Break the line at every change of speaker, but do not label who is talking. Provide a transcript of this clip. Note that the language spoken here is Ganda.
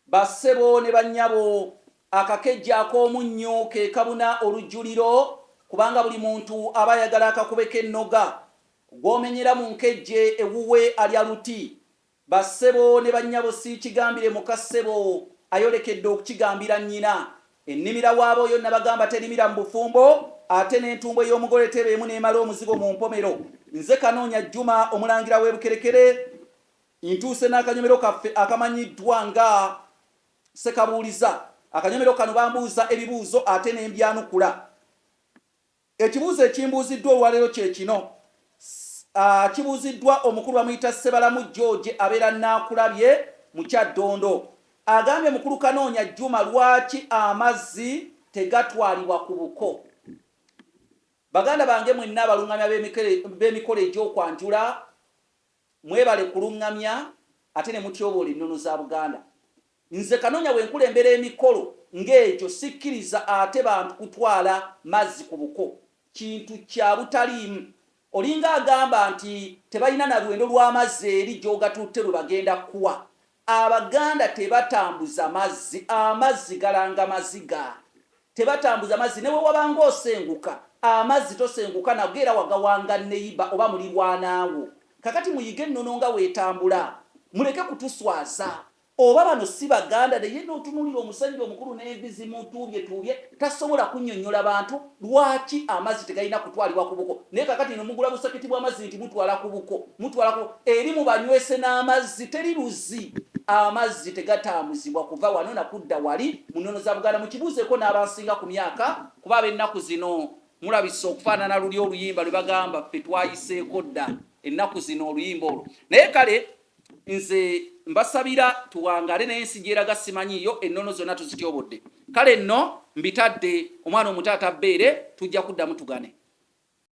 bassebo ne bannyabo akakejja ak'omunnyo ke kabuna olujjuliro kubanga buli muntu aba ayagala akakubeko ennoga gw'omenyera mu nkejje ewuwe alya luti. Bassebo ne bannyabo si kigambire muka ssebo ayolekedde okukigambira nnyina. Ennimira waabo yonna bagamba terimira mu bufumbo ate n'entumbo y'omugole tebeemu n'emala omuzigo mu mpomero. Nze Kanoonya Juma omulangira w'ebukerekere ntuuse n'akanyomero kaffe akamanyiddwa nga Sekabuuliza. Akanyomero kano bambuuza ebibuuzo ate ne mbyanukula. Ekibuuzo ekimbuuziddwa olwaleero kye kino. Kibuuziddwa omukulu bamuyita Sebalamu George abeera Naakulabye mu Kyaddondo. Agambye mukulu Kanoonya Juma lwaki amazzi tegatwalibwa ku Buko. Baganda bange mwenna abalungamya b'emikolo egy'okwanjula mwebale kulungamya ate ne mutyoboola ennono za Buganda. Nze Kanoonya bwenkulembera emikolo ng'ekyo sikkiriza ate bantu kutwala mazzi ku Buko. Kintu kya butaliimu. Olinga agamba nti tebalina na lwendo lw'amazzi eri gy'ogatutte lwe bagenda kuwa. Abaganda tebatambuza mazzi, amazzi galanga maziga. Tebatambuza mazzi newe wabanga osenguka, amazzi tosenguka nago era wagawanga neiba oba mulirwanaawo. Kakati muyige ennono nga weetambula, muleke kutuswaza. Oba bano si Baganda naye n'otunuulira omusajja omukulu n'envi zimutuubye tasobola kunnyonnyola bantu lwaki amazzi tegalina kutwalibwa ku Buko. Naye kakati nomugula busaketi bw'amazzi nti mutwala ku Buko, eri mu banywese n'amazzi teri luzi. Amazzi tegatambuzibwa kuva wano na kudda wali mu nnono za Buganda. Mukibuuzeeko n'abansinga ku myaka kuba ab'ennaku zino mulabisa okufaanana luli oluyimba lwe bagamba ffe twayiseeko dda ennaku zino oluyimba olwo. Naye kale nze mbasabira tuwangale n'ensi gyeraga simanyiyo ennono zonna tuzityobodde. Kale nno mbitadde omwana omutaata bbeere tujja kuddamu tugane.